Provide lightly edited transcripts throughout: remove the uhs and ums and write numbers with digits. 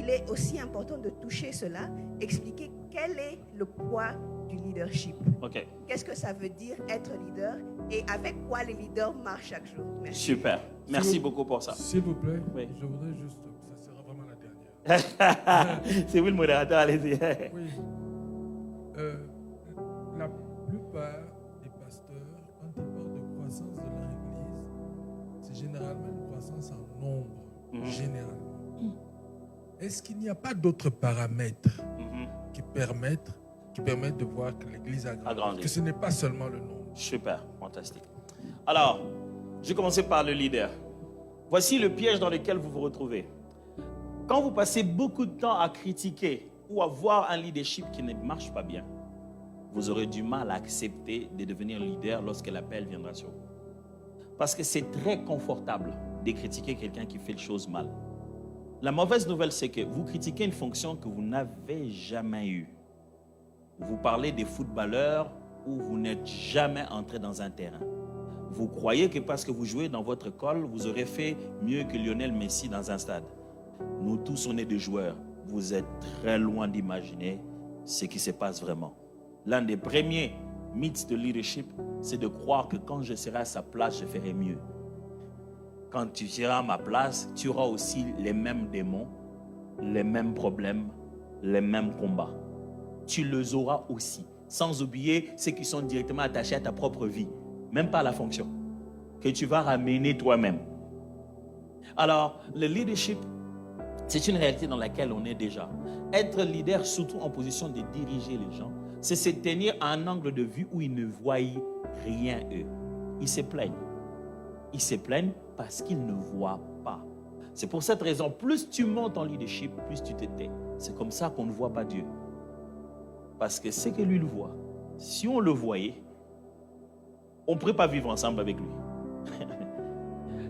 il est aussi important de toucher cela, expliquer quel est le poids du leadership. OK. Qu'est-ce que ça veut dire être leader et avec quoi les leaders marchent chaque jour. Merci. Super. Merci beaucoup pour ça. S'il vous plaît, Oui. je voudrais juste, ça sera vraiment la dernière. C'est vous le modérateur, allez-y. Oui. La plupart des pasteurs, quand ils parlent de croissance de leur église, c'est généralement une croissance en nombre, généralement. Est-ce qu'il n'y a pas d'autres paramètres qui permettent de voir que l'église a grandi, que ce n'est pas seulement le nombre? Super, fantastique. Alors, je vais commencer par le leader. Voici le piège dans lequel vous vous retrouvez. Quand vous passez beaucoup de temps à critiquer ou à voir un leadership qui ne marche pas bien, vous aurez du mal à accepter de devenir leader lorsque l'appel viendra sur vous. Parce que c'est très confortable de critiquer quelqu'un qui fait les choses mal. La mauvaise nouvelle, c'est que vous critiquez une fonction que vous n'avez jamais eue. Vous parlez des footballeurs où vous n'êtes jamais entré dans un terrain. Vous croyez que parce que vous jouez dans votre école, vous aurez fait mieux que Lionel Messi dans un stade. Nous tous, on est des joueurs. Vous êtes très loin d'imaginer ce qui se passe vraiment. L'un des premiers mythes de leadership, c'est de croire que quand je serai à sa place, je ferai mieux. Quand tu seras à ma place, tu auras aussi les mêmes démons, les mêmes problèmes, les mêmes combats. Tu les auras aussi, sans oublier ceux qui sont directement attachés à ta propre vie, même pas à la fonction, que tu vas ramener toi-même. Alors, le leadership, c'est une réalité dans laquelle on est déjà. Être leader, surtout en position de diriger les gens, c'est se tenir à un angle de vue où ils ne voient rien, eux. Ils se plaignent. Ils se plaignent parce qu'ils ne voient pas. C'est pour cette raison, plus tu montes en leadership, plus tu te tais. C'est comme ça qu'on ne voit pas Dieu. Parce que c'est que lui le voit. Si on le voyait, on ne pourrait pas vivre ensemble avec lui.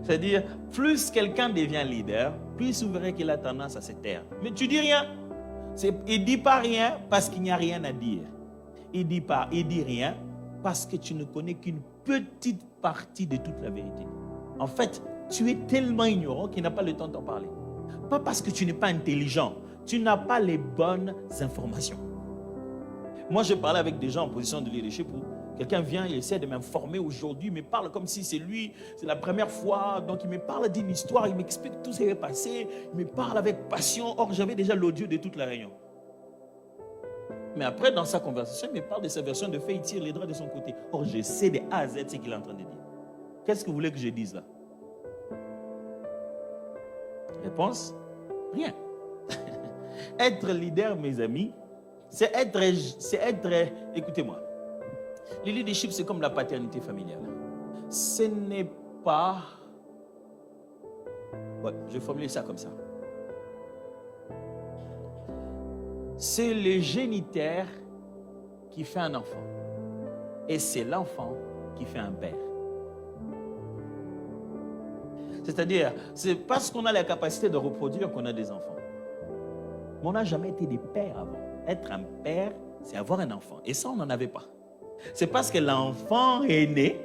C'est-à-dire, plus quelqu'un devient leader, plus vous verrez qu'il a tendance à se taire. Mais tu dis rien. Il ne dit pas rien parce qu'il n'y a rien à dire. Il dit rien parce que tu ne connais qu'une petite partie de toute la vérité. En fait, tu es tellement ignorant qu'il n'a pas le temps d'en parler. Pas parce que tu n'es pas intelligent, tu n'as pas les bonnes informations. Moi, je parlais avec des gens en position de leadership où quelqu'un vient, il essaie de m'informer aujourd'hui, il me parle comme si c'est lui, c'est la première fois. Donc, il me parle d'une histoire, il m'explique tout ce qui est passé, il me parle avec passion. Or, j'avais déjà l'audio de toute la réunion. Mais après, dans sa conversation, il me parle de sa version de fait, il tire les draps de son côté. Or, je sais de A à Z ce qu'il est en train de dire. Qu'est-ce que vous voulez que je dise là? Réponse? Rien. Être leader, mes amis, c'est être, écoutez-moi, le leadership, c'est comme la paternité familiale. Ce n'est pas, ouais, je vais formuler ça comme ça. C'est le géniteur qui fait un enfant. Et c'est l'enfant qui fait un père. C'est-à-dire, c'est parce qu'on a la capacité de reproduire qu'on a des enfants. Mais on n'a jamais été des pères avant. Être un père, c'est avoir un enfant. Et ça, on n'en avait pas. C'est parce que l'enfant est né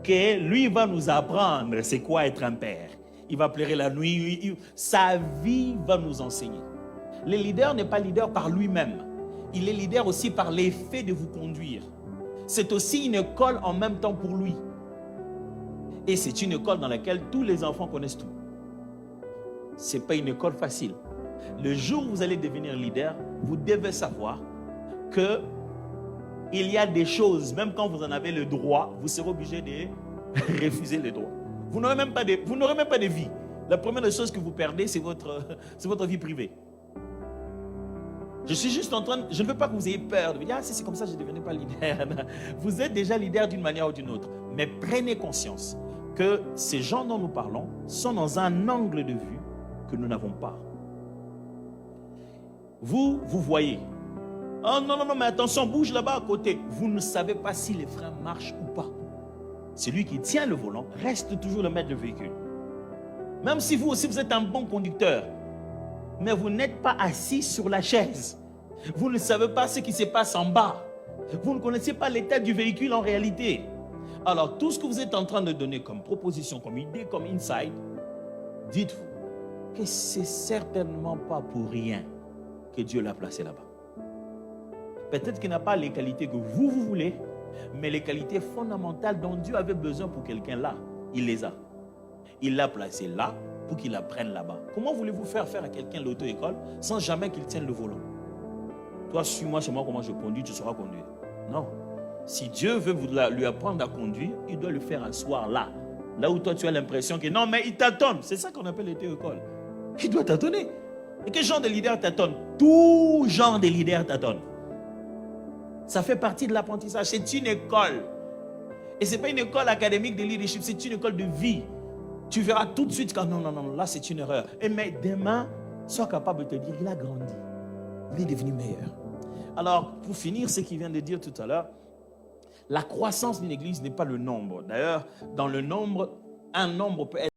que lui va nous apprendre c'est quoi être un père. Il va pleurer la nuit. Sa vie va nous enseigner. Le leader n'est pas leader par lui-même. Il est leader aussi par l'effet de vous conduire. C'est aussi une école en même temps pour lui. Et c'est une école dans laquelle tous les enfants connaissent tout. Ce n'est pas une école facile. Le jour où vous allez devenir leader, vous devez savoir qu'il y a des choses, même quand vous en avez le droit, vous serez obligé de refuser le droit. Vous n'aurez même pas de vie. La première des choses que vous perdez, c'est votre vie privée. Je suis juste en train, je ne veux pas que vous ayez peur de vous dire, ah, si c'est comme ça, je ne deviendrai pas leader. Vous êtes déjà leader d'une manière ou d'une autre. Mais prenez conscience que ces gens dont nous parlons sont dans un angle de vue que nous n'avons pas. Vous voyez. Oh non, mais attention, bouge là-bas à côté. Vous ne savez pas si les freins marchent ou pas. Celui qui tient le volant reste toujours le maître du véhicule. Même si vous aussi, vous êtes un bon conducteur, mais vous n'êtes pas assis sur la chaise. Vous ne savez pas ce qui se passe en bas. Vous ne connaissez pas l'état du véhicule en réalité. Alors, tout ce que vous êtes en train de donner comme proposition, comme idée, comme insight, dites-vous que c'est certainement pas pour rien que Dieu l'a placé là-bas. Peut-être qu'il n'a pas les qualités que vous voulez, mais les qualités fondamentales dont Dieu avait besoin pour quelqu'un là, il les a. Il l'a placé là pour qu'il apprenne là-bas. Comment voulez-vous faire à quelqu'un l'auto-école sans jamais qu'il tienne le volant? Toi, suis-moi chez moi comment je conduis, tu sauras conduire. Non. Si Dieu veut lui apprendre à conduire, il doit le faire asseoir là. Là où toi tu as l'impression que non, mais il tâtonne. C'est ça qu'on appelle l'auto-école. Il doit tâtonner. Et quel genre de leader tâtonne? Tout genre de leader tâtonne. Ça fait partie de l'apprentissage. C'est une école. Et ce n'est pas une école académique de leadership, c'est une école de vie. Tu verras tout de suite quand non, là c'est une erreur. Et mais demain, sois capable de te dire, il a grandi. Il est devenu meilleur. Alors, pour finir, ce qu'il vient de dire tout à l'heure, la croissance d'une église n'est pas le nombre. D'ailleurs, dans le nombre, un nombre peut être